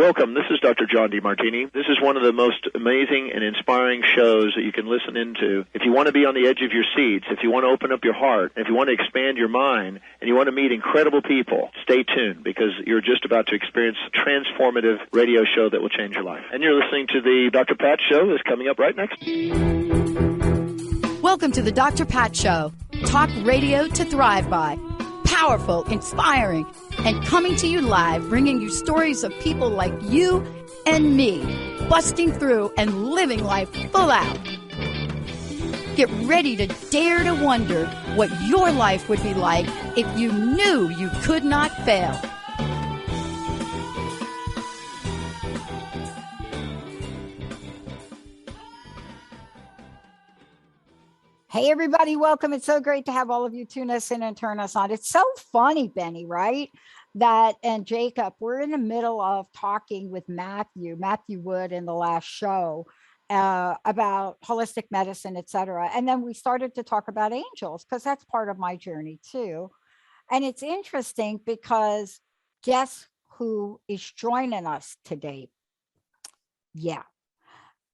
Welcome. This is Dr. John DeMartini. This is one of the most amazing and inspiring shows that you can listen into. If you want to be on the edge of your seats, if you want to open up your heart, if you want to expand your mind, and you want to meet incredible people, stay tuned because you're just about to experience a transformative radio show that will change your life. And you're listening to the Dr. Pat Show that's coming up right next. Welcome to the Dr. Pat Show. Talk radio to thrive by. Powerful, inspiring, and coming to you live, bringing you stories of people like you and me, busting through and living life full out. Get ready to dare to wonder what your life would be like if you knew you could not fail. Hey, everybody, welcome. It's so great to have all of you tune us in and turn us on. It's so funny, Benny, right? And Jacob, we're in the middle of talking with Matthew Wood in the last show about holistic medicine, et cetera. And then we started to talk about angels because that's part of my journey too. And it's interesting because guess who is joining us today? Yeah.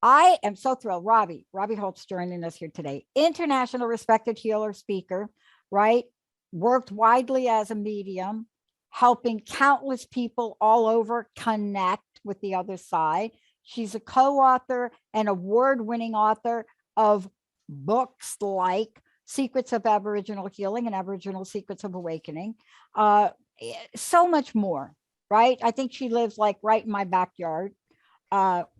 I am so thrilled. Robbie Holz joining us here today. International respected healer, speaker, right? Worked widely as a medium, helping countless people all over connect with the other side. She's a co-author and award-winning author of books like Secrets of Aboriginal Healing and Aboriginal Secrets of Awakening. So much more, right? I think she lives like right in my backyard.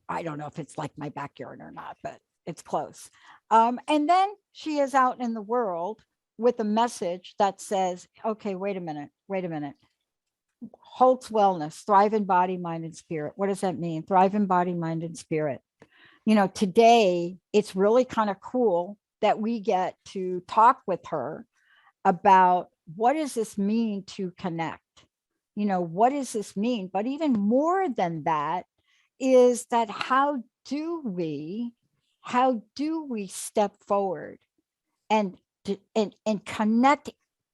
I don't know if it's like my backyard or not, but it's close. And then she is out in the world with a message that says, okay, wait a minute. Holtz Wellness, thrive in body, mind, and spirit. What does that mean? Thrive in body, mind, and spirit. You know, today it's really kind of cool that we get to talk with her about what does this mean to connect? You know, what does this mean? But even more than that, is that how do we step forward and connect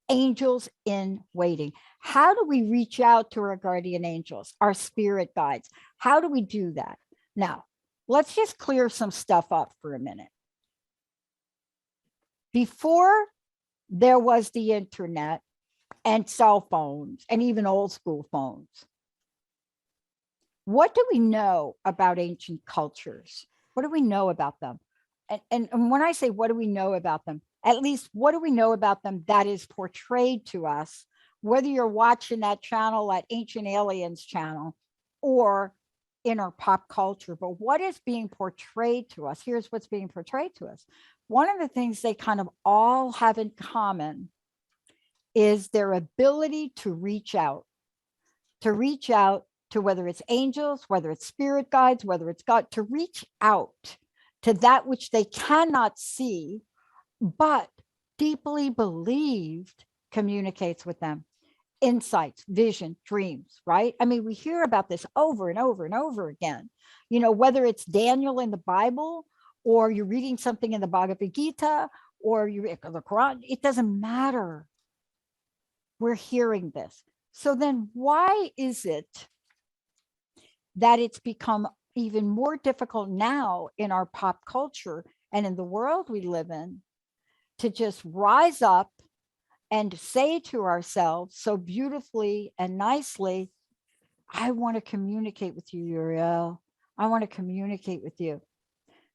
angels in waiting? How do we reach out to our guardian angels, our spirit guides? How do we do that? Now, let's just clear some stuff up for a minute. Before there was the internet and cell phones and even old school phones, what do we know about ancient cultures? What do we know about them? And when I say what do we know about them, at least what do we know about them that is portrayed to us, whether you're watching that channel, that Ancient Aliens channel, or in our pop culture, but what is being portrayed to us? Here's what's being portrayed to us. One of the things they kind of all have in common is their ability to reach out to whether it's angels, whether it's spirit guides, whether it's God, to reach out to that which they cannot see, but deeply believed communicates with them. Insights, vision, dreams, right? I mean, we hear about this over and over and over again. You know, whether it's Daniel in the Bible, or you're reading something in the Bhagavad Gita, or you read the Quran, it doesn't matter. We're hearing this. So then why is it that it's become even more difficult now in our pop culture and in the world we live in to just rise up and say to ourselves so beautifully and nicely, I want to communicate with you, Uriel. I want to communicate with you.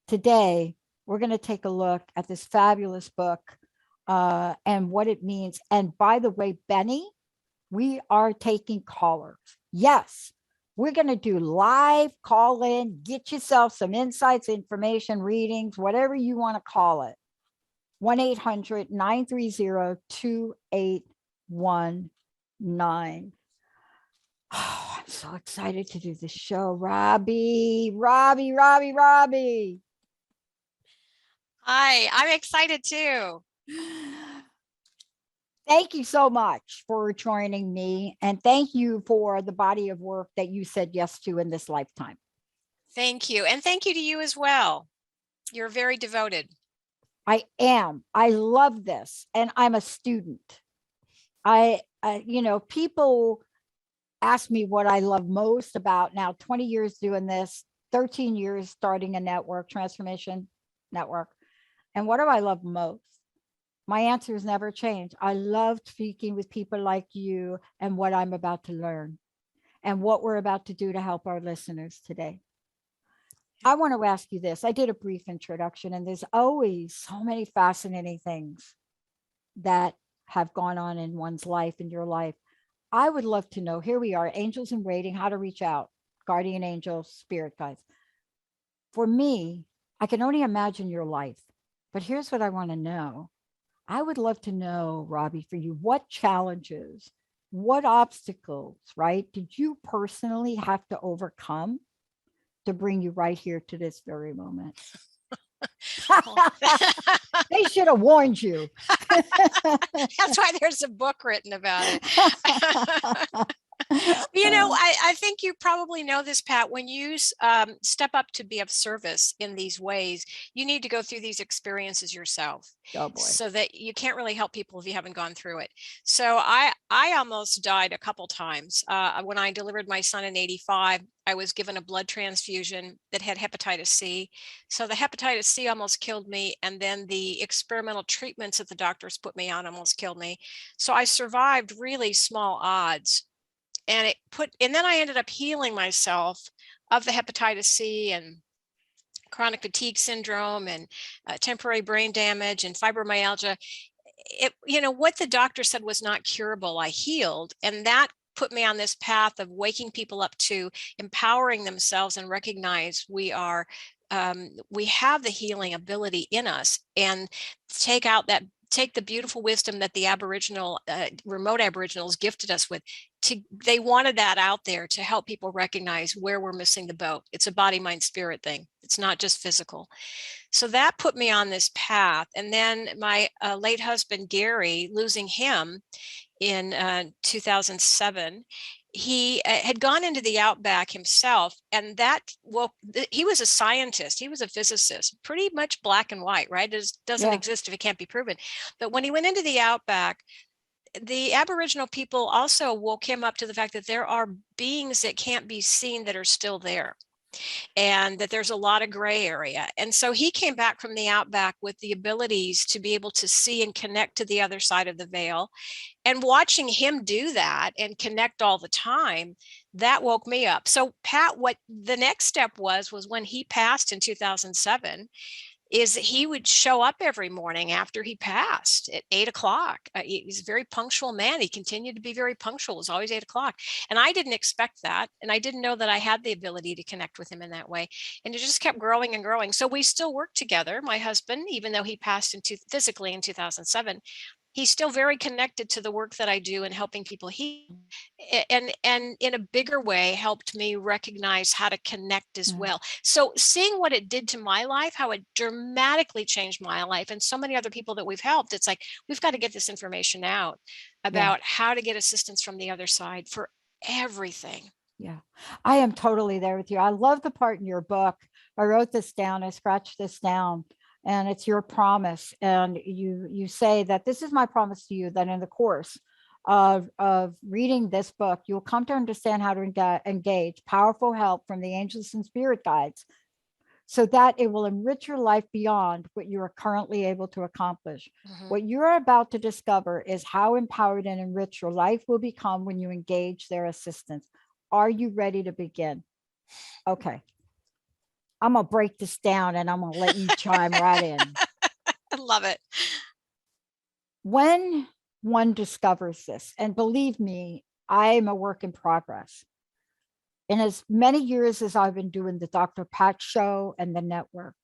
Today, we're going to take a look at this fabulous book and what it means. And by the way, Benny, we are taking callers. Yes. We're going to do live call in, get yourself some insights, information, readings, whatever you want to call it. 1-800-930-2819. Oh, I'm so excited to do this show. Robbie. Hi, I'm excited too. Thank you so much for joining me. And thank you for the body of work that you said yes to in this lifetime. Thank you. And thank you to you as well. You're very devoted. I am. I love this. And I'm a student. People ask me what I love most about now 20 years doing this, 13 years starting a network, transformation network. And what do I love most? My answers never change. I love speaking with people like you and what I'm about to learn and what we're about to do to help our listeners today. I want to ask you this. I did a brief introduction, and there's always so many fascinating things that have gone on in one's life, in your life. I would love to know, here we are, angels in waiting, how to reach out, guardian angels, spirit guides. For me, I can only imagine your life, but here's what I want to know. I would love to know, Robbie, for you, what challenges, what obstacles, right, did you personally have to overcome to bring you right here to this very moment? They should have warned you. That's why there's a book written about it. I think you probably know this, Pat. When you step up to be of service in these ways, you need to go through these experiences yourself. Oh boy. So that you can't really help people if you haven't gone through it. So I almost died a couple times. When I delivered my son in '85, I was given a blood transfusion that had hepatitis C. So the hepatitis C almost killed me. And then the experimental treatments that the doctors put me on almost killed me. So I survived really small odds. And then I ended up healing myself of the hepatitis C and chronic fatigue syndrome and temporary brain damage and fibromyalgia. What the doctor said was not curable, I healed. And that put me on this path of waking people up to empowering themselves and recognize we have the healing ability in us, and take the beautiful wisdom that the remote Aboriginals gifted us with. They wanted that out there to help people recognize where we're missing the boat. It's a body, mind, spirit thing. It's not just physical. So that put me on this path. And then my late husband, Gary, losing him in 2007, he had gone into the outback himself, and he was a scientist, he was a physicist, pretty much black and white, right? It doesn't exist if it can't be proven. But when he went into the outback, the Aboriginal people also woke him up to the fact that there are beings that can't be seen that are still there, and that there's a lot of gray area. And so he came back from the outback with the abilities to be able to see and connect to the other side of the veil. And watching him do that and connect all the time, that woke me up. So Pat, what the next step was when he passed in 2007, is that he would show up every morning after he passed at 8:00. He's a very punctual man. He continued to be very punctual. It was always 8:00. And I didn't expect that. And I didn't know that I had the ability to connect with him in that way. And it just kept growing and growing. So we still work together. My husband, even though he passed physically in 2007, he's still very connected to the work that I do and helping people heal, and in a bigger way helped me recognize how to connect as well. So seeing what it did to my life, how it dramatically changed my life and so many other people that we've helped, it's like, we've got to get this information out about how to get assistance from the other side for everything. Yeah, I am totally there with you. I love the part in your book. I wrote this down, I scratched this down. And it's your promise. And you say that this is my promise to you, that in the course of reading this book, you'll come to understand how to engage powerful help from the angels and spirit guides, so that it will enrich your life beyond what you are currently able to accomplish. What you're about to discover is how empowered and enriched your life will become when you engage their assistance. Are you ready to begin? Okay. I'm going to break this down and I'm going to let you chime right in. I love it. When one discovers this, and believe me, I'm a work in progress. In as many years as I've been doing the Dr. Pat show and the network,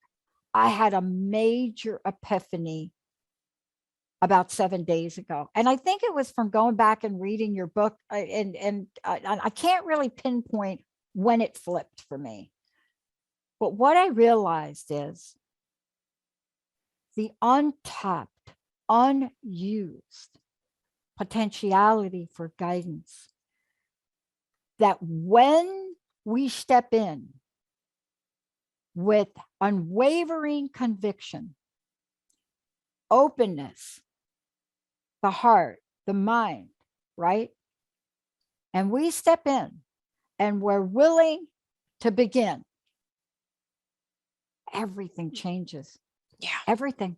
I had a major epiphany about 7 days ago. And I think it was from going back and reading your book. And I can't really pinpoint when it flipped for me. But what I realized is the untapped, unused potentiality for guidance, that when we step in with unwavering conviction, openness, the heart, the mind, right? and we step in and we're willing to begin, everything changes. Yeah. Everything.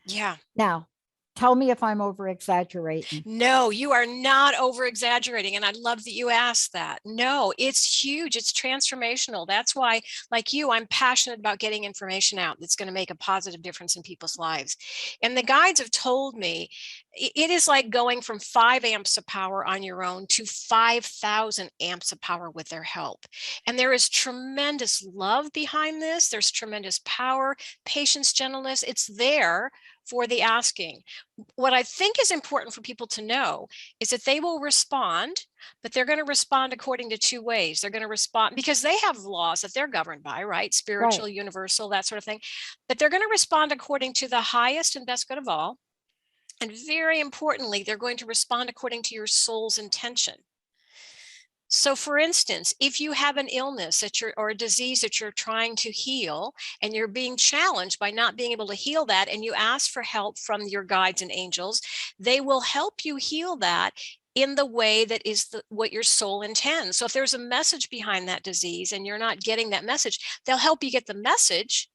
Yeah. Now, tell me if I'm over exaggerating. No, you are not over exaggerating. And I love that you asked that. No, it's huge. It's transformational. That's why, like you, I'm passionate about getting information out that's going to make a positive difference in people's lives. And the guides have told me it is like going from 5 amps of power on your own to 5,000 amps of power with their help. And there is tremendous love behind this. There's tremendous power, patience, gentleness. It's there for the asking. What I think is important for people to know is that they will respond, but they're going to respond according to 2 ways. They're going to respond because they have laws that they're governed by, right? Spiritual, Right. universal, that sort of thing. But they're going to respond according to the highest and best good of all. And very importantly, they're going to respond according to your soul's intention. So for instance, if you have an illness that or a disease that you're trying to heal and you're being challenged by not being able to heal that, and you ask for help from your guides and angels, they will help you heal that in the way that is what your soul intends. So if there's a message behind that disease and you're not getting that message, they'll help you get the message.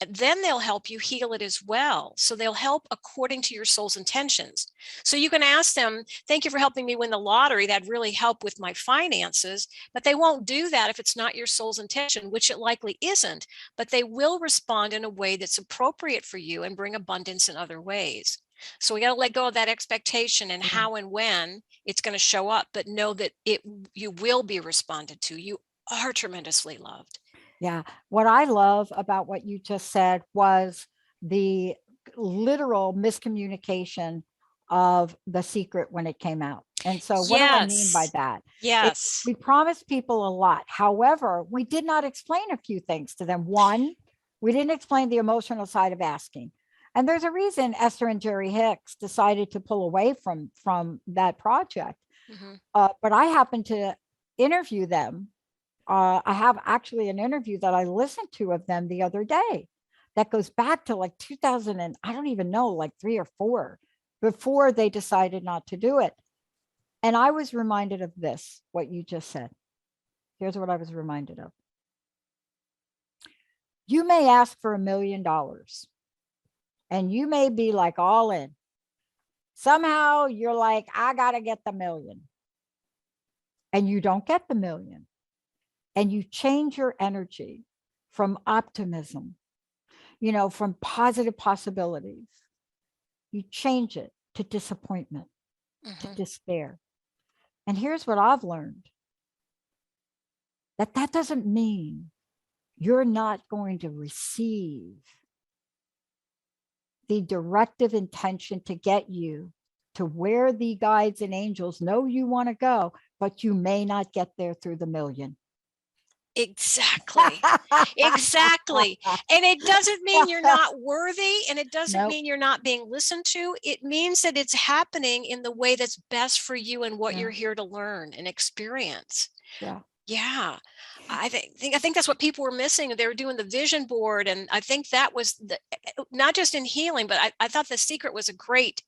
Then they'll help you heal it as well. So they'll help according to your soul's intentions. So you can ask them, thank you for helping me win the lottery. That'd really help with my finances. But they won't do that if it's not your soul's intention, which it likely isn't. But they will respond in a way that's appropriate for you and bring abundance in other ways. So we got to let go of that expectation and how and when it's going to show up, but know that you will be responded to. You are tremendously loved. Yeah. What I love about what you just said was the literal miscommunication of The Secret when it came out. And so what do I mean by that? Yes. We promised people a lot. However, we did not explain a few things to them. One, we didn't explain the emotional side of asking. And there's a reason Esther and Jerry Hicks decided to pull away from that project. But I happened to interview them. I have actually an interview that I listened to of them the other day that goes back to like 2000 and I don't even know, like 3 or 4 before they decided not to do it. And I was reminded of this, what you just said. Here's what I was reminded of. You may ask for $1 million and you may be like all in. Somehow you're like, I got to get the million. And you don't get the million. And you change your energy from optimism, from positive possibilities. You change it to disappointment, to despair. And here's what I've learned. That doesn't mean you're not going to receive the directive intention to get you to where the guides and angels know you want to go, but you may not get there through the million. Exactly. Exactly. And it doesn't mean you're not worthy, and it doesn't mean you're not being listened to. It means that it's happening in the way that's best for you and what you're here to learn and experience. Yeah. I think that's what people were missing. They were doing the vision board. And I think that was not just in healing, but I thought The Secret was a great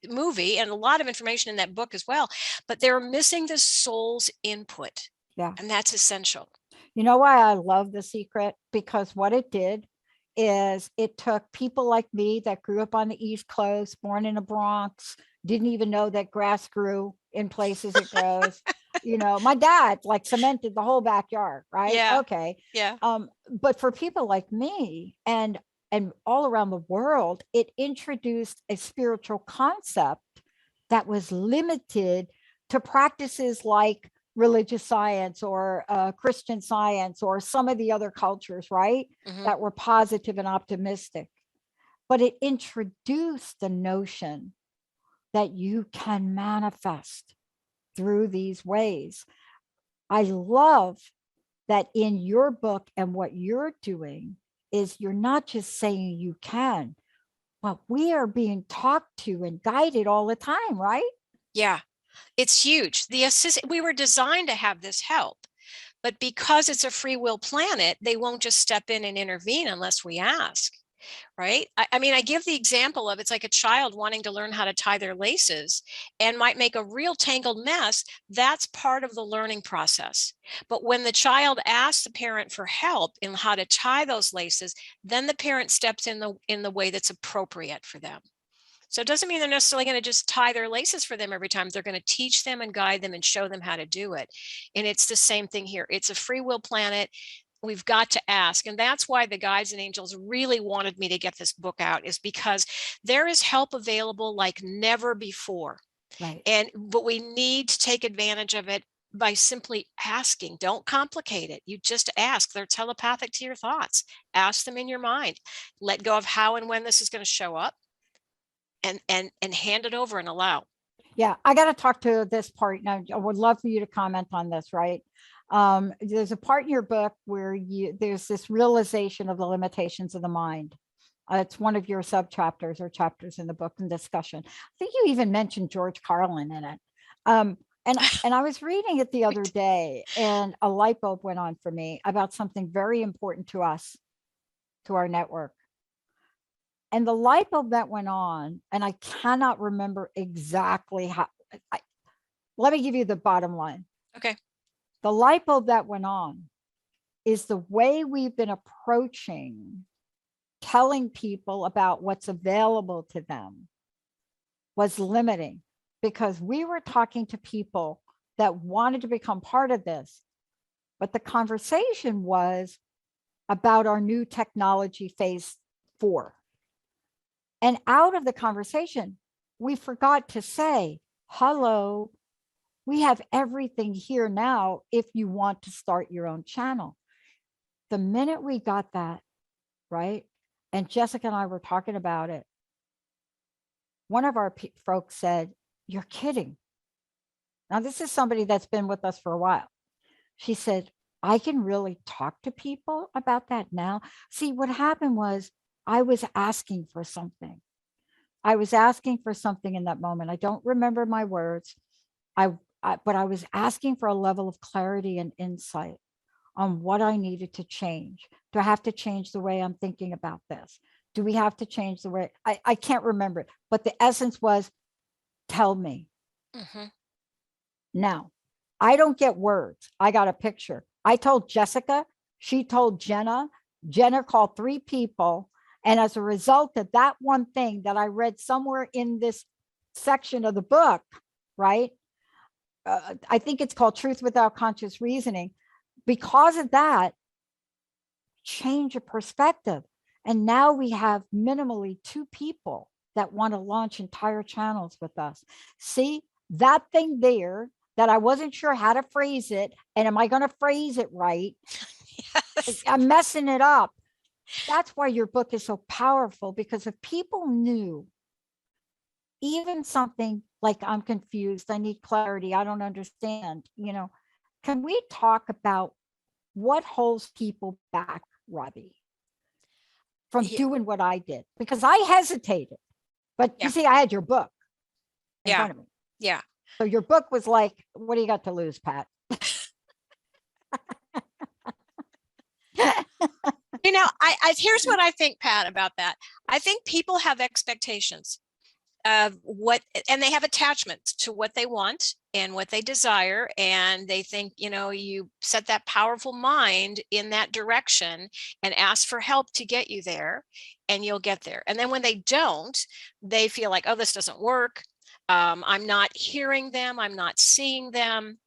movie and a lot of information in that book as well. But they're missing the soul's input. Yeah. And that's essential. You know why I love The Secret? Because what it did is it took people like me that grew up on the East Coast, born in the Bronx, didn't even know that grass grew in places it grows. My dad like cemented the whole backyard, right? Yeah. Okay. Yeah. But for people like me and all around the world, it introduced a spiritual concept that was limited to practices like religious science or Christian science or some of the other cultures, right? That were positive and optimistic. But it introduced the notion that you can manifest through these ways. I love that in your book and what you're doing is you're not just saying you can, but we are being talked to and guided all the time, right? Yeah. It's huge. We were designed to have this help, but because it's a free will planet, they won't just step in and intervene unless we ask. right? I mean, I give the example of it's like a child wanting to learn how to tie their laces and might make a real tangled mess. That's part of the learning process. But when the child asks the parent for help in how to tie those laces, then the parent steps in the way that's appropriate for them. So it doesn't mean they're necessarily going to just tie their laces for them every time. They're going to teach them and guide them and show them how to do it. And it's the same thing here. It's a free will planet. We've got to ask. And that's why the guides and angels really wanted me to get this book out, is because there is help available like never before. Right. But we need to take advantage of it by simply asking. Don't complicate it. You just ask. They're telepathic to your thoughts. Ask them in your mind. Let go of how and when this is going to show up, and hand it over and allow. Yeah, I got to talk to this part now. I would love for you to comment on this, right? There's a part in your book where there's this realization of the limitations of the mind. It's one of your sub chapters or chapters in the book and discussion. I think you even mentioned George Carlin in it. And I was reading it the other day, and a light bulb went on for me about something very important to us, to our network. And the light bulb that went on, and I cannot remember exactly how. Let me give you the bottom line. Okay. The light bulb that went on is the way we've been approaching telling people about what's available to them was limiting, because we were talking to people that wanted to become part of this, but the conversation was about our new technology phase 4. And out of the conversation, we forgot to say, hello, we have everything here now if you want to start your own channel. The minute we got that, right? And Jessica and I were talking about it. One of our folks said, you're kidding. Now, this is somebody that's been with us for a while. She said, I can really talk to people about that now. See, what happened was I was asking for something. I was asking for something in that moment. I don't remember my words. But I was asking for a level of clarity and insight on what I needed to change. Do I have to change the way I'm thinking about this? Do we have to change the way? I can't remember it, but the essence was, tell me. Mm-hmm. Now, I don't get words. I got a picture. I told Jessica, she told Jenna. Jenna called 3 people. And as a result of that one thing that I read somewhere in this section of the book, right? I think it's called Truth Without Conscious Reasoning. Because of that, change of perspective. And now we have minimally 2 people that want to launch entire channels with us. See, that thing there that I wasn't sure how to phrase it, and am I going to phrase it right? Yes. I'm messing it up. That's why your book is so powerful, because if people knew even something like, I'm confused, I need clarity, I don't understand, can we talk about what holds people back, Robbie, from doing what I did? Because I hesitated, but you see, I had your book in front of me. Yeah. So your book was like, what do you got to lose, Pat? Here's what I think, Pat, about that. I think people have expectations of and they have attachments to what they want and what they desire. And they think, you set that powerful mind in that direction and ask for help to get you there, and you'll get there. And then when they don't, they feel like, oh, this doesn't work. I'm not hearing them. I'm not seeing them.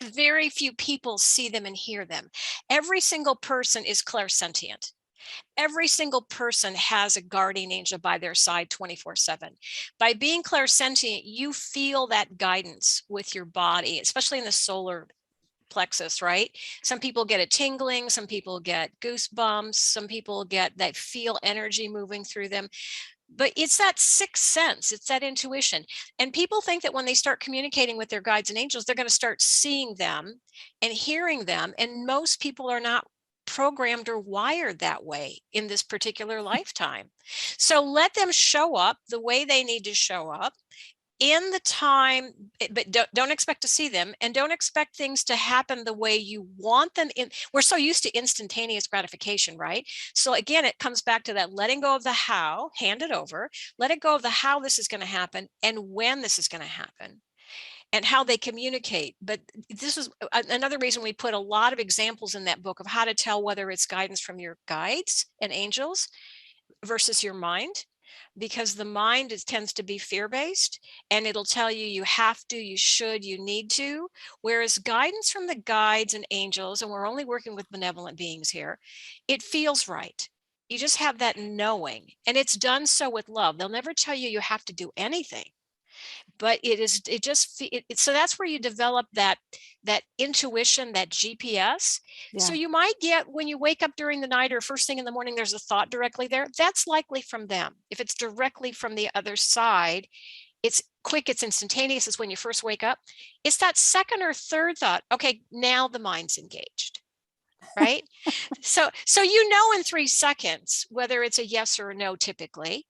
Very few people see them and hear them. Every single person is clairsentient. Every single person has a guardian angel by their side 24/7. By being clairsentient, you feel that guidance with your body, especially in the solar plexus, right? Some people get a tingling, some people get goosebumps, some people they feel energy moving through them. But it's that sixth sense, it's that intuition. And people think that when they start communicating with their guides and angels, they're going to start seeing them and hearing them. And most people are not programmed or wired that way in this particular lifetime. So let them show up the way they need to show up. in the time, but don't expect to see them, and don't expect things to happen the way you want them. We're so used to instantaneous gratification, right? So again, it comes back to that letting go of the how, hand it over, let it go of the how this is going to happen and when this is going to happen and how they communicate. But this is another reason we put a lot of examples in that book of how to tell whether it's guidance from your guides and angels versus your mind, because the mind tends to be fear-based and it'll tell you you have to, you should, you need to, whereas guidance from the guides and angels, and we're only working with benevolent beings here, it feels right. You just have that knowing, and it's done so with love. They'll never tell you you have to do anything, but so that's where you develop that intuition, that GPS. Yeah. So you might get, when you wake up during the night or first thing in the morning, there's a thought directly there. That's likely from them. If it's directly from the other side, it's quick, it's instantaneous. It's when you first wake up. It's that second or third thought. Okay, now the mind's engaged. Right? So in 3 seconds, whether it's a yes or a no, typically.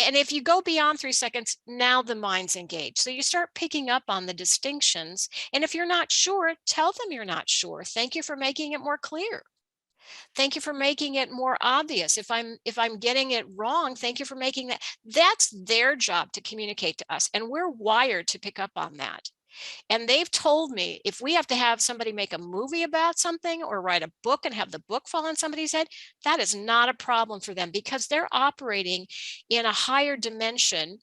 And if you go beyond 3 seconds, now the mind's engaged. So you start picking up on the distinctions. And if you're not sure, tell them you're not sure. Thank you for making it more clear. Thank you for making it more obvious. If I'm getting it wrong, thank you for making that. That's their job to communicate to us. And we're wired to pick up on that. And they've told me if we have to have somebody make a movie about something or write a book and have the book fall on somebody's head, that is not a problem for them because they're operating in a higher dimension.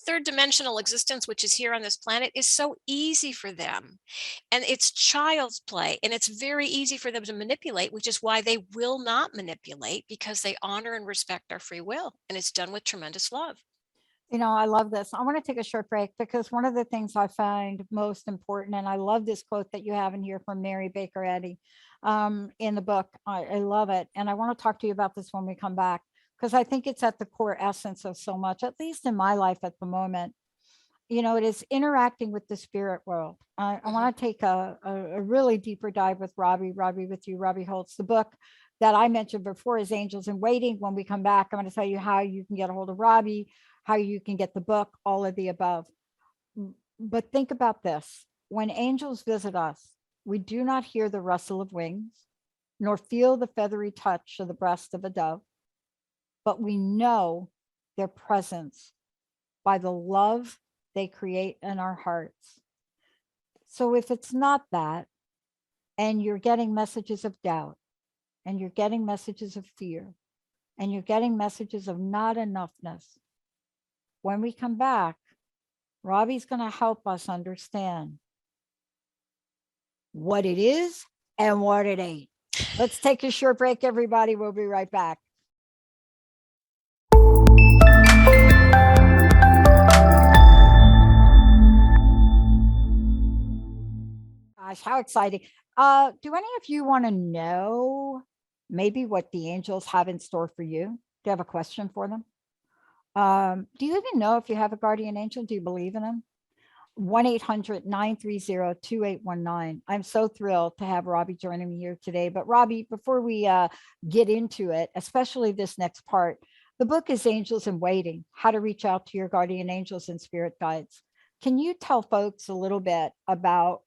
Third dimensional existence, which is here on this planet, is so easy for them. And it's child's play. And it's very easy for them to manipulate, which is why they will not manipulate, because they honor and respect our free will. And it's done with tremendous love. I love this. I want to take a short break because one of the things I find most important, and I love this quote that you have in here from Mary Baker Eddy in the book. I love it. And I want to talk to you about this when we come back, because I think it's at the core essence of so much, at least in my life at the moment. It is interacting with the spirit world. I want to take a really deeper dive with Robbie Holz. The book that I mentioned before is Angels in Waiting. When we come back, I'm going to tell you how you can get a hold of Robbie, how you can get the book, all of the above. But think about this. When angels visit us, we do not hear the rustle of wings, nor feel the feathery touch of the breast of a dove, but we know their presence by the love they create in our hearts. So if it's not that, and you're getting messages of doubt, and you're getting messages of fear, and you're getting messages of not enoughness, when we come back, Robbie's going to help us understand what it is and what it ain't. Let's take a short break, everybody. We'll be right back. Gosh, how exciting. Do any of you want to know maybe what the angels have in store for you? Do you have a question for them? Do you even know if you have a guardian angel? Do you believe in them? 1-800-930-2819. I'm so thrilled to have Robbie joining me here today. But Robbie, before we get into it, especially this next part, the book is Angels in Waiting, How to Reach Out to Your Guardian Angels and Spirit Guides. Can you tell folks a little bit about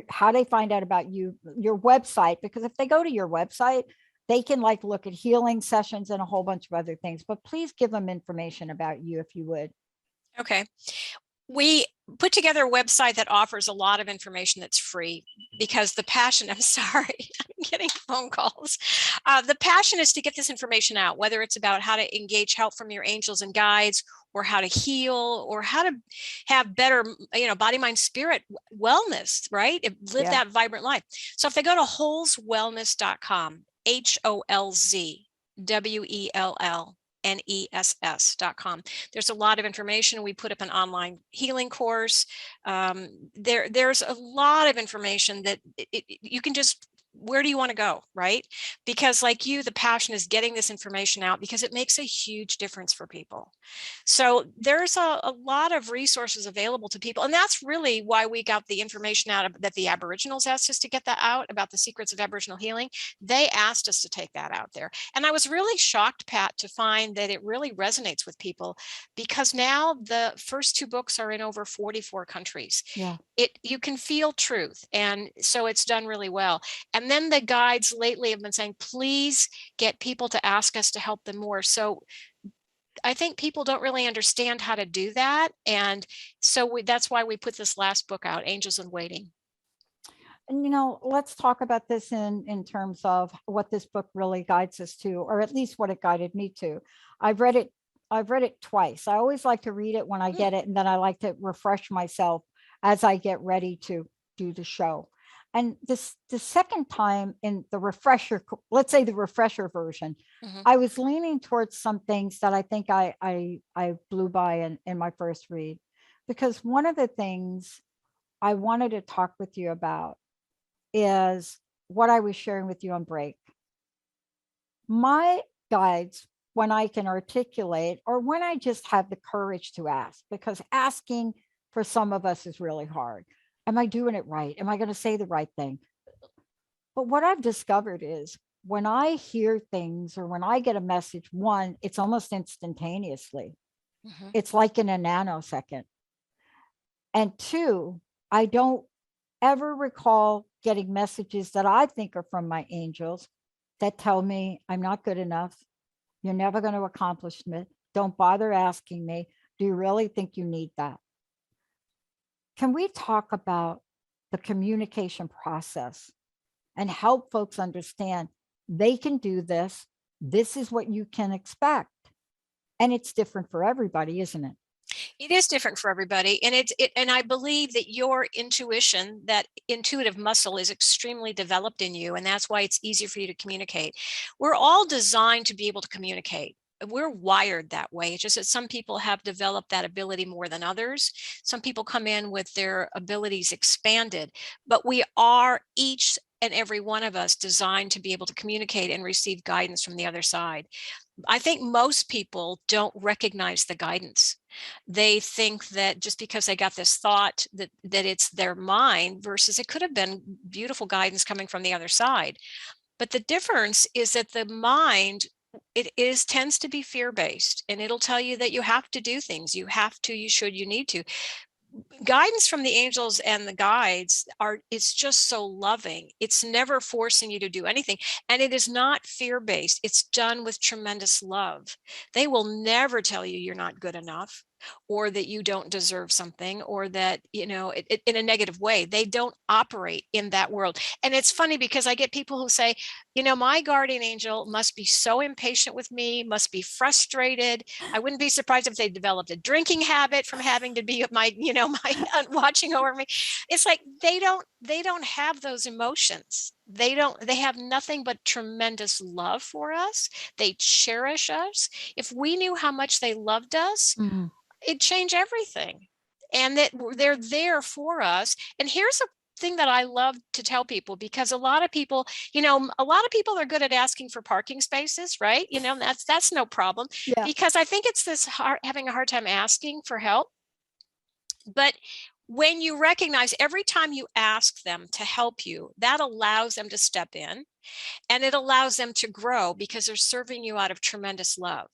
how they find out about you, your website? Because if they go to your website, they can look at healing sessions and a whole bunch of other things, but please give them information about you if you would. Okay. We put together a website that offers a lot of information that's free because the passion, I'm sorry, I'm getting phone calls. The passion is to get this information out, whether it's about how to engage help from your angels and guides, or how to heal, or how to have better, body, mind, spirit wellness, right? Live that vibrant life. So if they go to holzwellness.com, HOLZWELLNESS.com. There's a lot of information. We put up an online healing course. There's a lot of information that you can just where do you want to go, right? Because like you, the passion is getting this information out because it makes a huge difference for people. So there's a lot of resources available to people. And that's really why we got the information out that the Aboriginals asked us to get that out about the secrets of Aboriginal healing. They asked us to take that out there. And I was really shocked, Pat, to find that it really resonates with people, because now the first 2 books are in over 44 countries. Yeah. You can feel truth. And so it's done really well. And then the guides lately have been saying, please get people to ask us to help them more. So I think people don't really understand how to do that. And so that's why we put this last book out, Angels in Waiting. And, you know, let's talk about this in terms of what this book really guides us to, or at least what it guided me to. I've read it twice. I always like to read it when I get it, and then I like to refresh myself as I get ready to do the show. And the second time in the refresher, let's say the refresher version, I was leaning towards some things that I think I blew by in my first read, because one of the things I wanted to talk with you about is what I was sharing with you on break. My guides, when I can articulate, or when I just have the courage to ask, because asking for some of us is really hard. Am I doing it right? Am I going to say the right thing? But what I've discovered is when I hear things, or when I get a message, one, it's almost instantaneously. It's like in a nanosecond. And two, I don't ever recall getting messages that I think are from my angels that tell me I'm not good enough. You're never going to accomplish it. Don't bother asking me. Do you really think you need that? Can we talk about the communication process and help folks understand they can do this? This is what you can expect. And it's different for everybody, isn't it? It is different for everybody. And and I believe that your intuition, that intuitive muscle, is extremely developed in you. And that's why it's easier for you to communicate. We're all designed to be able to communicate. We're wired that way. It's just that some people have developed that ability more than others. Some people come in with their abilities expanded, but we are, each and every one of us, designed to be able to communicate and receive guidance from the other side. I think most people don't recognize the guidance. They think that just because they got this thought that it's their mind, versus it could have been beautiful guidance coming from the other side. But the difference is that the mind, tends to be fear-based, and it'll tell you that you have to do things. You have to, you should, you need to. Guidance from the angels and the guides it's just so loving. It's never forcing you to do anything, and it is not fear-based. It's done with tremendous love. They will never tell you you're not good enough, or that you don't deserve something, or that, in a negative way. They don't operate in that world. And it's funny because I get people who say, my guardian angel must be so impatient with me, must be frustrated. I wouldn't be surprised if they developed a drinking habit from having to be my watching over me. It's like they don't have those emotions. They have nothing but tremendous love for us. They cherish us. If we knew how much they loved us, it'd change everything. And that they're there for us. And here's a thing that I love to tell people, because a lot of people are good at asking for parking spaces, right? That's no problem. Yeah. Because I think it's this having a hard time asking for help. But when you recognize every time you ask them to help you, that allows them to step in, and it allows them to grow, because they're serving you out of tremendous love.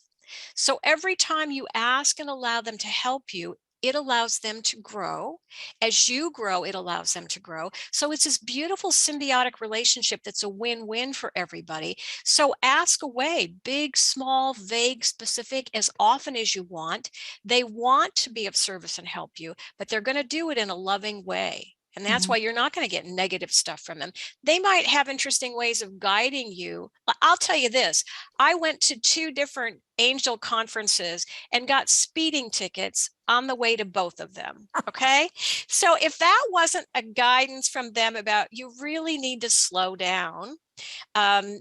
So every time you ask and allow them to help you, it allows them to grow. As you grow, it allows them to grow. So it's this beautiful symbiotic relationship that's a win-win for everybody. So ask away, big, small, vague, specific, as often as you want. They want to be of service and help you, but they're going to do it in a loving way. And that's why you're not going to get negative stuff from them. They might have interesting ways of guiding you. I'll tell you this. I went to 2 different angel conferences and got speeding tickets on the way to both of them. Okay. So if that wasn't a guidance from them about you really need to slow down, I'm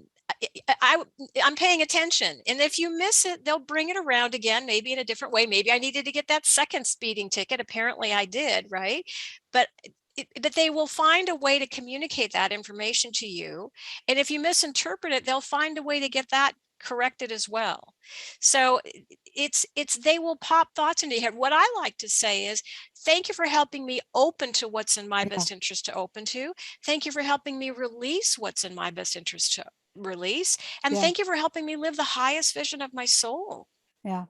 paying attention. And if you miss it, they'll bring it around again, maybe in a different way. Maybe I needed to get that second speeding ticket. Apparently I did, right? But but they will find a way to communicate that information to you. And if you misinterpret it, they'll find a way to get that corrected as well. So it's they will pop thoughts into your head. What I like to say is, thank you for helping me open to what's in my best interest to open to. Thank you for helping me release what's in my best interest to release. And thank you for helping me live the highest vision of my soul. Yeah.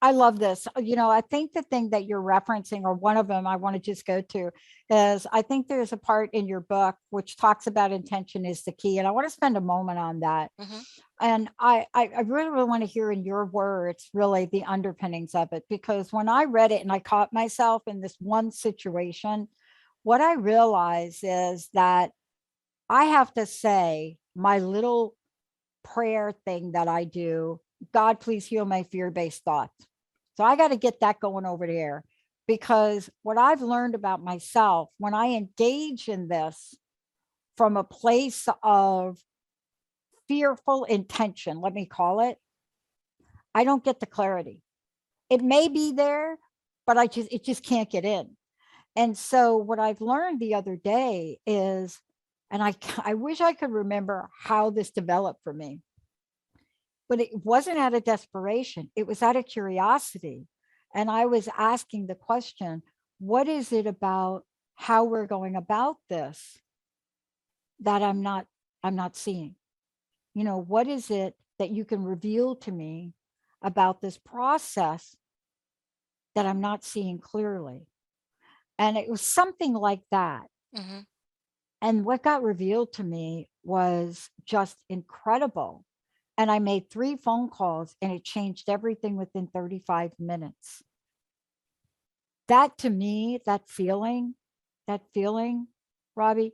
I love this. I think the thing that you're referencing, or one of them I want to just go to, is I think there's a part in your book which talks about intention is the key. And I want to spend a moment on that. Mm-hmm. And I really, really want to hear in your words, really the underpinnings of it, because when I read it and I caught myself in this one situation, what I realize is that I have to say my little prayer thing that I do, God, please heal my fear-based thoughts. So I got to get that going over there, because what I've learned about myself, when I engage in this from a place of fearful intention, let me call it, I don't get the clarity. It may be there, but it just can't get in. And so what I've learned the other day is, and I wish I could remember how this developed for me, but it wasn't out of desperation. It was out of curiosity. And I was asking the question, what is it about how we're going about this that I'm not seeing? What is it that you can reveal to me about this process that I'm not seeing clearly? And it was something like that. Mm-hmm. And what got revealed to me was just incredible. And I made 3 phone calls and it changed everything within 35 minutes. That, to me, that feeling, Robbie,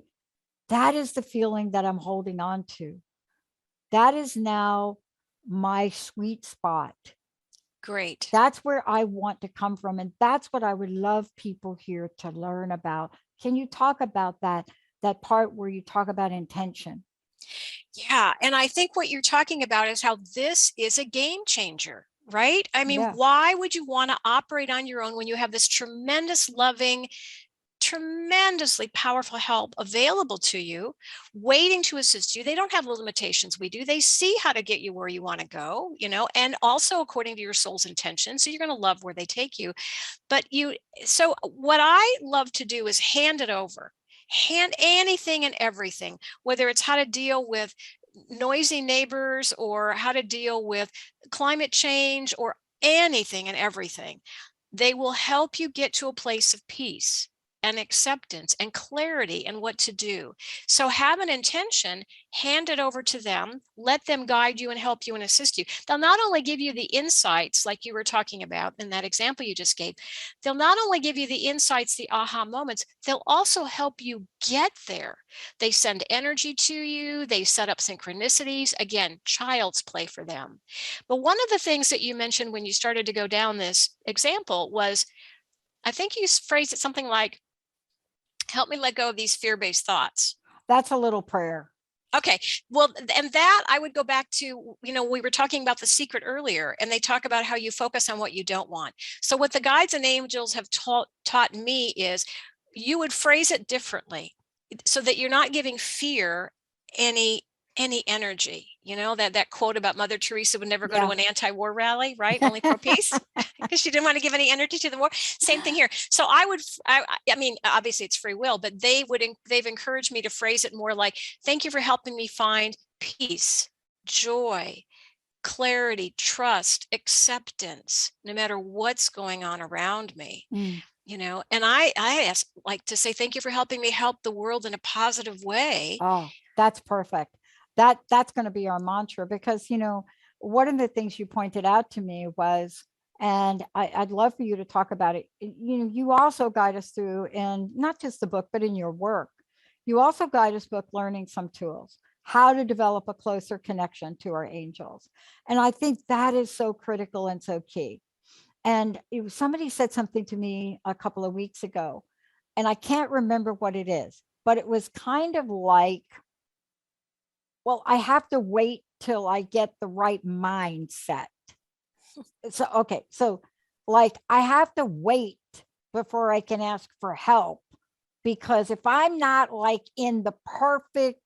that is the feeling that I'm holding on to. That is now my sweet spot. Great. That's where I want to come from. And that's what I would love people here to learn about. Can you talk about that part where you talk about intention? Yeah. And I think what you're talking about is how this is a game changer, right? I mean, Yeah. Why would you want to operate on your own when you have this tremendous, loving, tremendously powerful help available to you, waiting to assist you? They don't have the limitations we do. They see how to get you where you want to go, and also according to your soul's intention. So you're going to love where they take you. So what I love to do is hand it over. Hand anything and everything, whether it's how to deal with noisy neighbors or how to deal with climate change or anything and everything. They will help you get to a place of peace and acceptance and clarity and what to do. So have an intention, hand it over to them, let them guide you and help you and assist you. They'll not only give you the insights like you were talking about in that example you just gave, they'll not only give you the insights, the aha moments, they'll also help you get there. They send energy to you, they set up synchronicities, again, child's play for them. But one of the things that you mentioned when you started to go down this example was, I think you phrased it something like, help me let go of these fear-based thoughts. That's a little prayer. Okay. Well, and that I would go back to, we were talking about The Secret earlier, and they talk about how you focus on what you don't want. So what the guides and angels have taught me is you would phrase it differently so that you're not giving fear any energy. That quote about Mother Teresa would never go to an anti-war rally, right? Only pro peace, because she didn't want to give any energy to the war. Same thing here. So I mean, obviously it's free will, but they've encouraged me to phrase it more like, thank you for helping me find peace, joy, clarity, trust, acceptance, no matter what's going on around me. And I like to say, thank you for helping me help the world in a positive way. Oh, that's perfect. That's going to be our mantra, because, one of the things you pointed out to me was, and I'd love for you to talk about it. You also guide us through, in not just the book, but in your work, you also guide us book learning some tools, how to develop a closer connection to our angels. And I think that is so critical and so key. And somebody said something to me a couple of weeks ago, and I can't remember what it is, but it was kind of like, well, I have to wait till I get the right mindset. So, okay. So like, I have to wait before I can ask for help, because if I'm not like in the perfect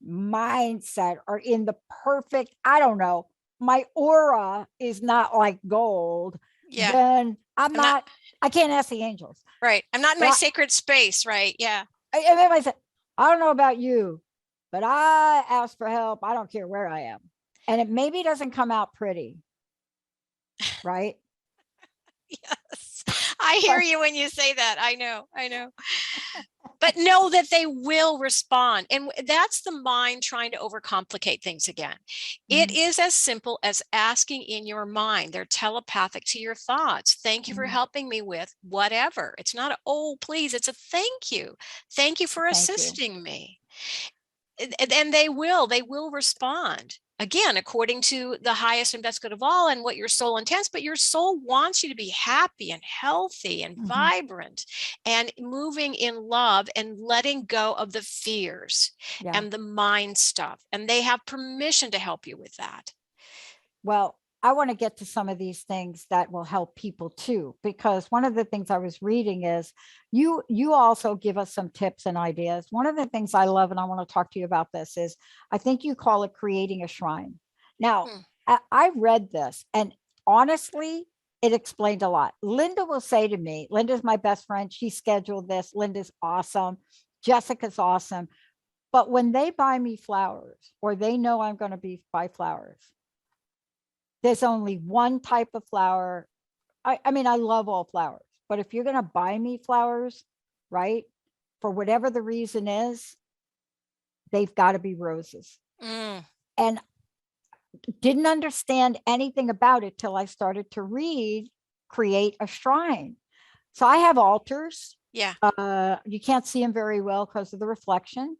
mindset or in the perfect, I don't know, my aura is not like gold, Yeah. then I can't ask the angels. Right. I'm not in my sacred space. Right. Yeah. And then I said, I don't know about you, but I ask for help. I don't care where I am. And it maybe doesn't come out pretty. Right. Yes. I hear you when you say that. I know. But know that they will respond. And that's the mind trying to overcomplicate things again. It is as simple as asking in your mind. They're telepathic to your thoughts. Thank you for helping me with whatever. It's not a, oh, please. It's a thank you. Thank you for assisting me. And they will respond. Again, according to the highest and best good of all and what your soul intends, but your soul wants you to be happy and healthy and vibrant and moving in love and letting go of the fears and the mind stuff. And they have permission to help you with that. Well, I want to get to some of these things that will help people too, because one of the things I was reading is you also give us some tips and ideas. One of the things I love, and I want to talk to you about this, is I think you call it creating a shrine. Now, I read this and honestly, it explained a lot. Linda will say to me, Linda's my best friend. She scheduled this. Linda's awesome. Jessica's awesome. But when they buy me flowers or they know I'm going to buy flowers, there's only one type of flower. I mean, I love all flowers, but if you're going to buy me flowers, right, for whatever the reason is, they've got to be roses. And didn't understand anything about it till I started to read Create a Shrine. So I have altars. Yeah. You can't see them very well because of the reflection,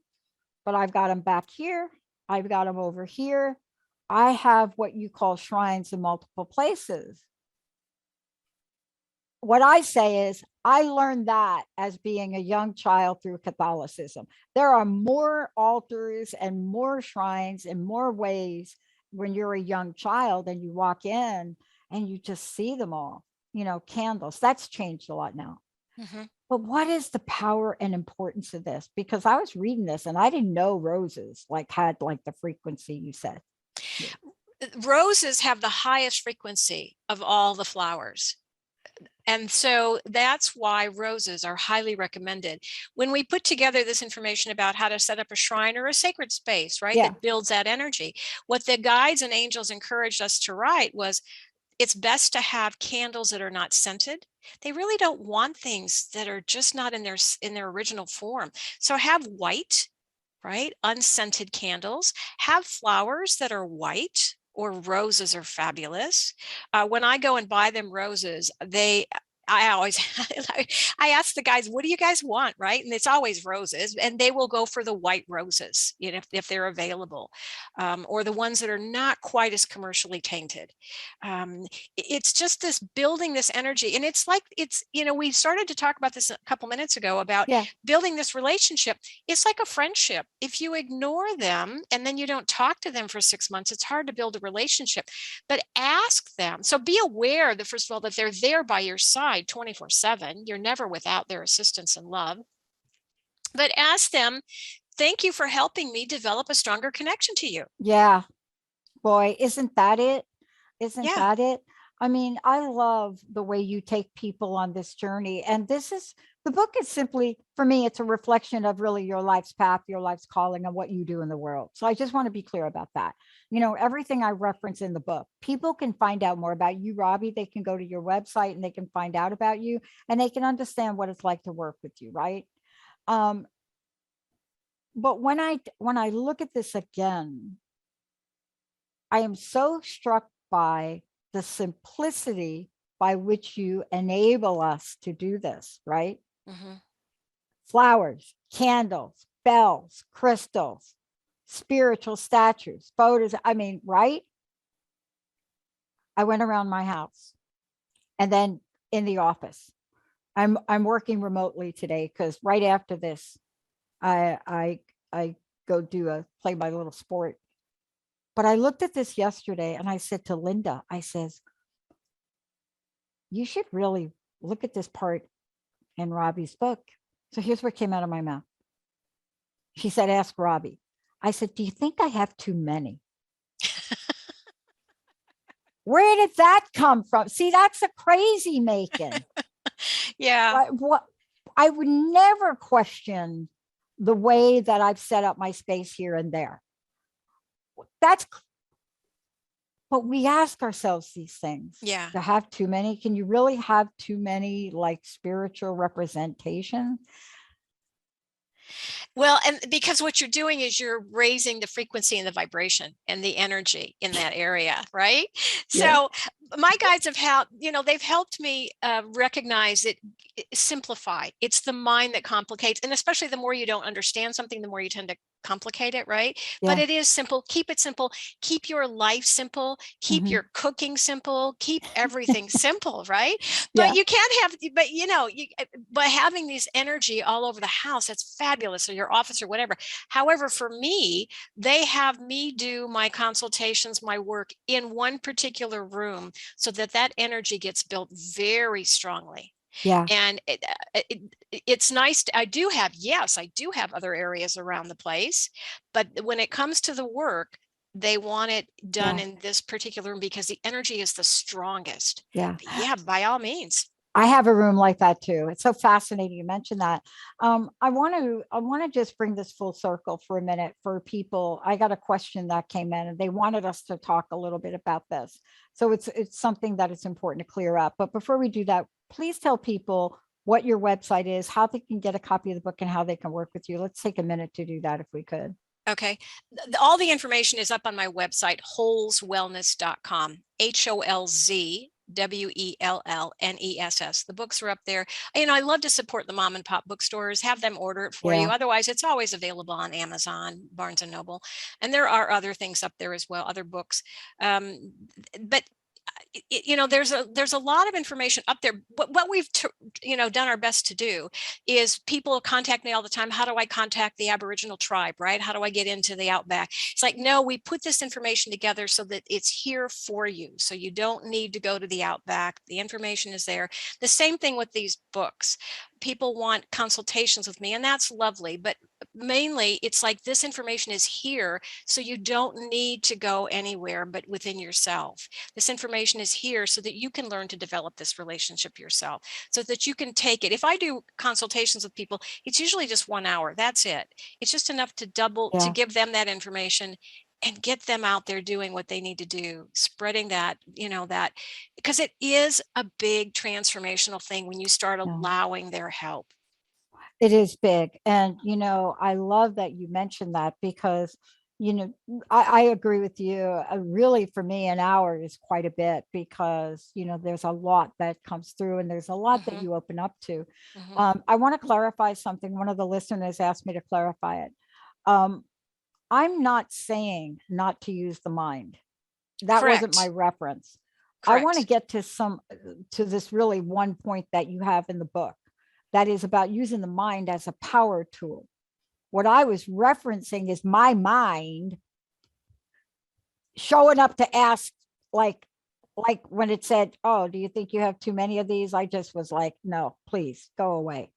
but I've got them back here. I've got them over here. I have what you call shrines in multiple places. What I say is I learned that as being a young child through Catholicism. There are more altars and more shrines in more ways when you're a young child and you walk in and you just see them all, candles. That's changed a lot now. But what is the power and importance of this? Because I was reading this and I didn't know roses had the frequency you said. Roses have the highest frequency of all the flowers. And so that's why roses are highly recommended. When we put together this information about how to set up a shrine or a sacred space, right, that builds that energy, what the guides and angels encouraged us to write was, it's best to have candles that are not scented. They really don't want things that are just not in their original form. So have white, right? Unscented candles, have flowers that are white, or roses are fabulous. When I go and buy them roses, I always, I ask the guys, what do you guys want? Right. And it's always roses, and they will go for the white roses, if they're available, or the ones that are not quite as commercially tainted. It's just this building this energy. And it's we started to talk about this a couple minutes ago about building this relationship. It's like a friendship. If you ignore them and then you don't talk to them for 6 months, it's hard to build a relationship. But ask them. So be aware that, first of all, that they're there by your side 24/7. You're never without their assistance and love. But ask them, thank you for helping me develop a stronger connection to you. Yeah. Boy, isn't that it? Isn't that it? I mean, I love the way you take people on this journey. And the book is simply, for me, it's a reflection of really your life's path, your life's calling, and what you do in the world. So I just want to be clear about that. Everything I reference in the book, people can find out more about you, Robbie. They can go to your website and they can find out about you, and they can understand what it's like to work with you, right? But when I look at this again, I am so struck by the simplicity by which you enable us to do this, right? Flowers, candles, bells, crystals, spiritual statues, photos. I mean, right? I went around my house and then in the office. I'm working remotely today because right after this, I go play my little sport. But I looked at this yesterday and I said to Linda, I says, you should really look at this part in Robbie's book. So here's what came out of my mouth. She said, ask Robbie. I said, do you think I have too many? Where did that come from? See, that's a crazy making. Yeah. What I would never question the way that I've set up my space here and there. But we ask ourselves these things. Yeah. To have too many, can you really have too many like spiritual representation? Well, and because what you're doing is you're raising the frequency and the vibration and the energy in that area, right? Yeah. So my guides have helped, they've helped me recognize it, simplify. It's the mind that complicates. And especially the more you don't understand something, the more you tend to complicate it, right? Yeah. But it is simple. Keep it simple. Keep your life simple. Keep your cooking simple. Keep everything simple, right? But you can't have, but having these energy all over the house, that's fabulous, or your office or whatever. However, for me, they have me do my consultations, my work in one particular room so that energy gets built very strongly. Yeah. And it's nice. I do have other areas around the place, but when it comes to the work, they want it done in this particular room because the energy is the strongest. Yeah. But yeah, by all means. I have a room like that too. It's so fascinating you mentioned that. I want to just bring this full circle for a minute for people. I got a question that came in and they wanted us to talk a little bit about this. So it's something that it's important to clear up. But before we do that, please tell people what your website is, how they can get a copy of the book, and how they can work with you. Let's take a minute to do that if we could. Okay. All the information is up on my website, holzwellness.com, HOLZWELLNESS. The books are up there. I love to support the mom and pop bookstores, have them order it for you. Otherwise, it's always available on Amazon, Barnes and Noble. And there are other things up there as well, other books. But there's a lot of information up there. What we've done our best to do is people contact me all the time. How do I contact the Aboriginal tribe, right? How do I get into the outback? It's like, no, we put this information together so that it's here for you. So you don't need to go to the outback. The information is there. The same thing with these books. People want consultations with me, and that's lovely. But mainly it's like this information is here, so you don't need to go anywhere but within yourself. This information is here so that you can learn to develop this relationship yourself, so that you can take it. If I do consultations with people, it's usually just 1 hour. That's it. It's just enough to to give them that information and get them out there doing what they need to do, spreading that, because it is a big transformational thing when you start allowing their help. It is big. And, I love that you mentioned that because, I agree with you. Really, for me, an hour is quite a bit because, there's a lot that comes through and there's a lot that you open up to. I want to clarify something. One of the listeners asked me to clarify it. I'm not saying not to use the mind. That wasn't my reference. Correct. I want to get to this really one point that you have in the book that is about using the mind as a power tool. What I was referencing is my mind showing up to ask, like when it said, oh, do you think you have too many of these? I just was like, no, please go away.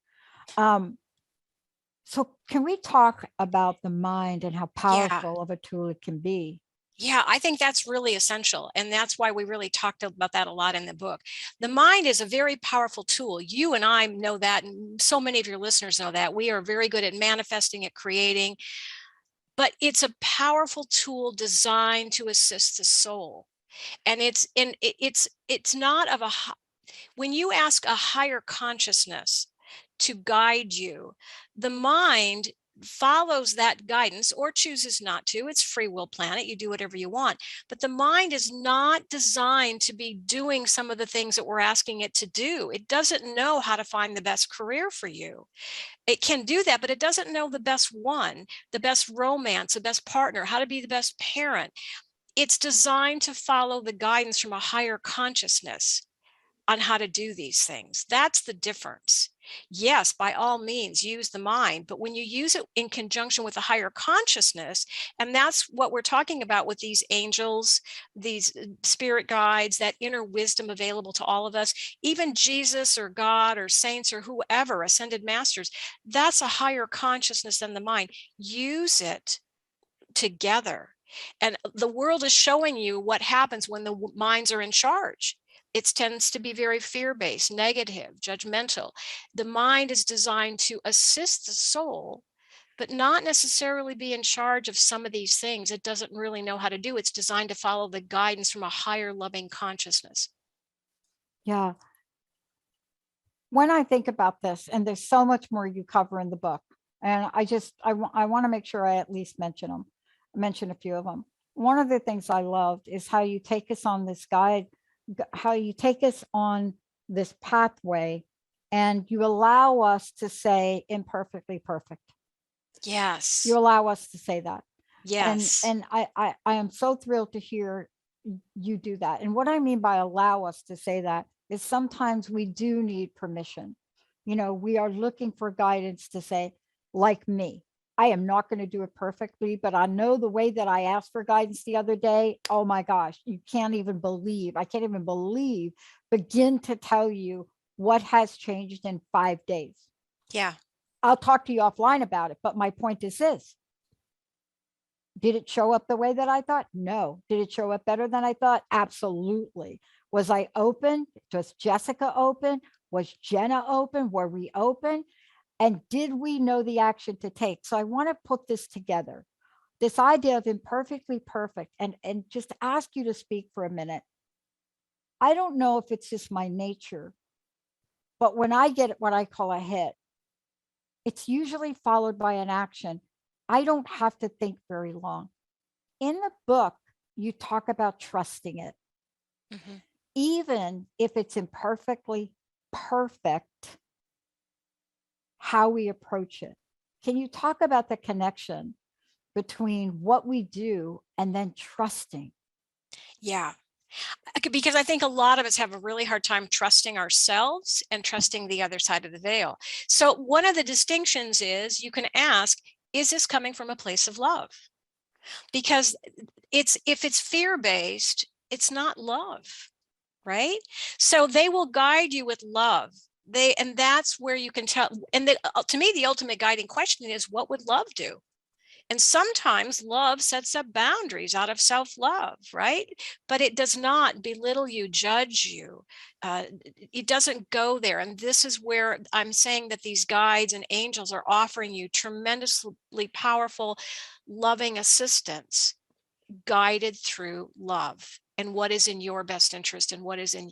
So can we talk about the mind and how powerful of a tool it can be? Yeah, I think that's really essential. And that's why we really talked about that a lot in the book. The mind is a very powerful tool. You and I know that, and so many of your listeners know that. We are very good at manifesting, at creating, but it's a powerful tool designed to assist the soul. And it's not of when you ask a higher consciousness to guide you, the mind follows that guidance or chooses not to. It's free will planet. You do whatever you want. But the mind is not designed to be doing some of the things that we're asking it to do. It doesn't know how to find the best career for you. It can do that, but it doesn't know the best one, the best romance, the best partner, how to be the best parent. It's designed to follow the guidance from a higher consciousness. on how to do these things. That's the difference. Yes, by all means, use the mind, but when you use it in conjunction with a higher consciousness, and that's what we're talking about with these angels, these spirit guides, that inner wisdom available to all of us, even Jesus or God or saints or whoever, ascended masters, that's a higher consciousness than the mind. Use it together. And the world is showing you what happens when the minds are in charge. It tends to be very fear-based, negative, judgmental. The mind is designed to assist the soul, but not necessarily be in charge of some of these things. It doesn't really know how to do. It's designed to follow the guidance from a higher loving consciousness. Yeah. When I think about this, and there's so much more you cover in the book, and I want to make sure I at least mention a few of them. One of the things I loved is how you take us on this guide, how you take us on this pathway, and you allow us to say imperfectly perfect. Yes. You allow us to say that. Yes. And I am so thrilled to hear you do that. And what I mean by allow us to say that is sometimes we do need permission. You know, we are looking for guidance to say, like me, I am not going to do it perfectly, but I know the way that I asked for guidance the other day. Oh my gosh, I can't even believe, begin to tell you what has changed in 5 days. Yeah. I'll talk to you offline about it, but my point is this. Did it show up the way that I thought? No. Did it show up better than I thought? Absolutely. Was I open? Was Jessica open? Was Jenna open? Were we open? And did we know the action to take? So I want to put this together, this idea of imperfectly perfect, and just ask you to speak for a minute. I don't know if it's just my nature, but when I get what I call a hit, it's usually followed by an action. I don't have to think very long. In the book, you talk about trusting it. Mm-hmm. Even if it's imperfectly perfect, how we approach it. Can you talk about the connection between what we do and then trusting? Yeah. Because I think a lot of us have a really hard time trusting ourselves and trusting the other side of the veil. So one of the distinctions is you can ask, is this coming from a place of love? Because if it's fear-based, it's not love, right? So they will guide you with love. And that's where you can tell. And to me, the ultimate guiding question is, what would love do? And sometimes love sets up boundaries out of self-love, right? But it does not belittle you, judge you. It doesn't go there. And this is where I'm saying that these guides and angels are offering you tremendously powerful, loving assistance, guided through love and what is in your best interest and what is in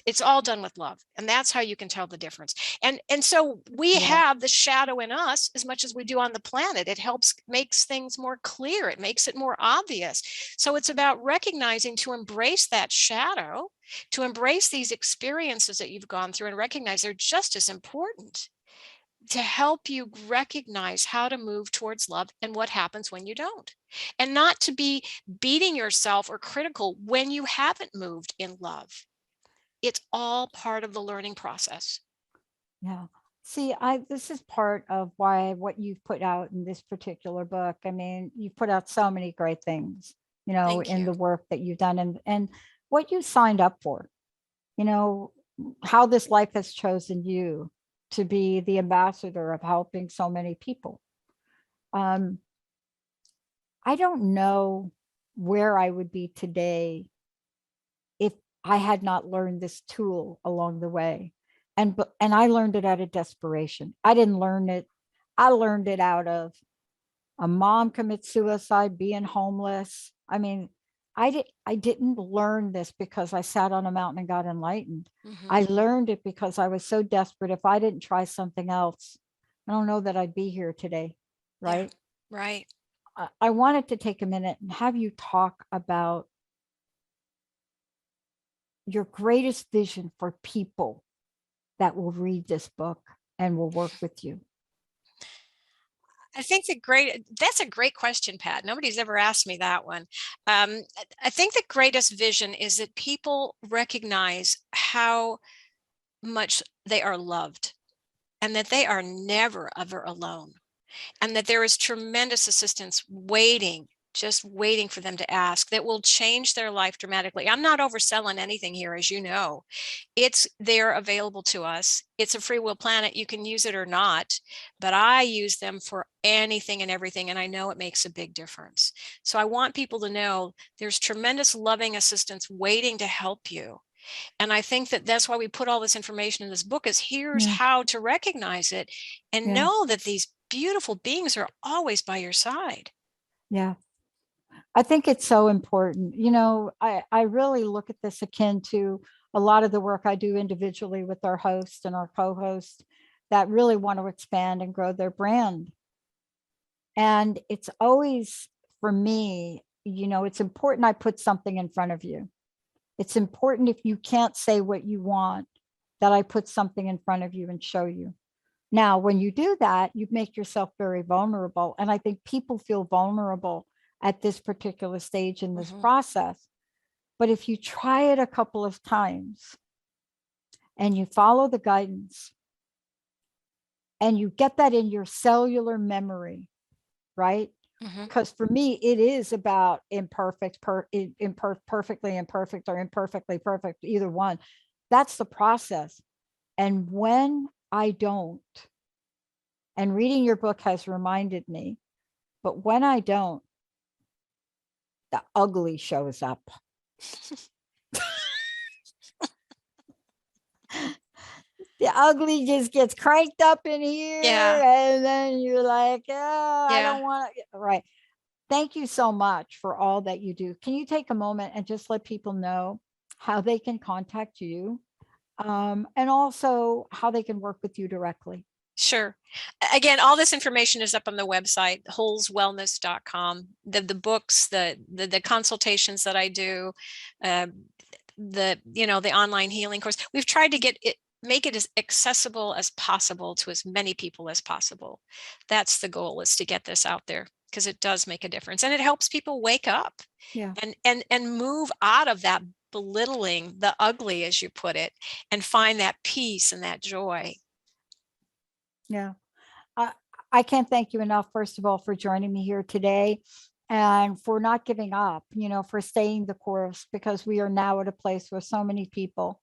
it's all done with love. And that's how you can tell the difference. And so we have the shadow in us as much as we do on the planet. It makes things more clear. It makes it more obvious. So it's about recognizing to embrace that shadow, to embrace these experiences that you've gone through and recognize they're just as important to help you recognize how to move towards love and what happens when you don't. And not to be beating yourself or critical when you haven't moved in love. It's all part of the learning process. Yeah. See, this is part of why what you've put out in this particular book. I mean, you've put out so many great things, you know, in the work that you've done and what you signed up for, you know, how this life has chosen you to be the ambassador of helping so many people. I don't know where I would be today if I had not learned this tool along the way. And I learned it out of desperation. I didn't learn it. I learned it out of a mom commits suicide, being homeless. I mean, I didn't learn this because I sat on a mountain and got enlightened. Mm-hmm. I learned it because I was so desperate. If I didn't try something else, I don't know that I'd be here today. Right. Yeah, right. I wanted to take a minute and have you talk about your greatest vision for people that will read this book and will work with you. I think that's a great question, Pat. Nobody's ever asked me that one. I think the greatest vision is that people recognize how much they are loved, and that they are never, ever alone, and that there is tremendous assistance waiting, just waiting for them to ask, that will change their life dramatically. I'm not overselling anything here, as you know. It's there available to us. It's a free will planet. You can use it or not, but I use them for anything and everything, and I know it makes a big difference. So I want people to know there's tremendous loving assistance waiting to help you. And I think that that's why we put all this information in this book, is here's how to recognize it and know that these beautiful beings are always by your side. Yeah. I think it's so important. You know, I really look at this akin to a lot of the work I do individually with our host and our co-host that really want to expand and grow their brand. And it's always, for me, you know, it's important I put something in front of you. It's important, if you can't say what you want, that I put something in front of you and show you. Now, when you do that, you make yourself very vulnerable. And I think people feel vulnerable at this particular stage in this process. But if you try it a couple of times and you follow the guidance and you get that in your cellular memory, right? Because for me, it is about perfectly imperfect, or imperfectly perfect, either one. That's the process. And when I don't, and reading your book has reminded me, but when I don't, the ugly shows up. The ugly just gets cranked up in here, and then you're like, oh, I don't want to. Right. Thank you so much for all that you do. Can you take a moment and just let people know how they can contact you, and also how they can work with you directly? Sure. Again, all this information is up on the website, holzwellness.com. The books, the consultations that I do, the online healing course. We've tried to make it as accessible as possible to as many people as possible. That's the goal, is to get this out there, because it does make a difference, and it helps people wake up and move out of that belittling, the ugly, as you put it, and find that peace and that joy. Yeah. I can't thank you enough, first of all, for joining me here today, and for not giving up, you know, for staying the course, because we are now at a place where so many people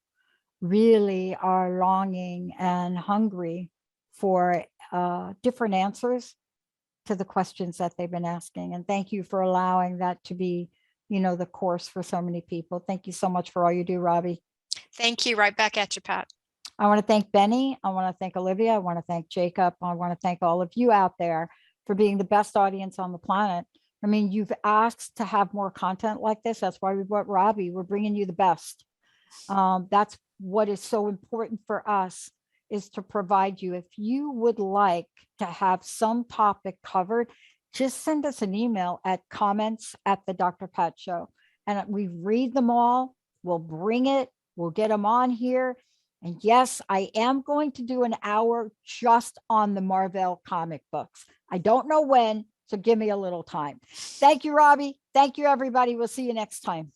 really are longing and hungry for different answers to the questions that they've been asking. And thank you for allowing that to be, you know, the course for so many people. Thank you so much for all you do, Robbie. Thank you. Right back at you, Pat. I want to thank Benny. I want to thank Olivia. I want to thank Jacob. I want to thank all of you out there for being the best audience on the planet. I mean, you've asked to have more content like this. That's why we brought Robbie. We're bringing you the best. That's what is so important for us, is to provide you. If you would like to have some topic covered, just send us an email at comments@the Dr. Pat Show. And we read them all. We'll bring it. We'll get them on here. And yes, I am going to do an hour just on the Marvel comic books. I don't know when, so give me a little time. Thank you, Robbie. Thank you, everybody. We'll see you next time.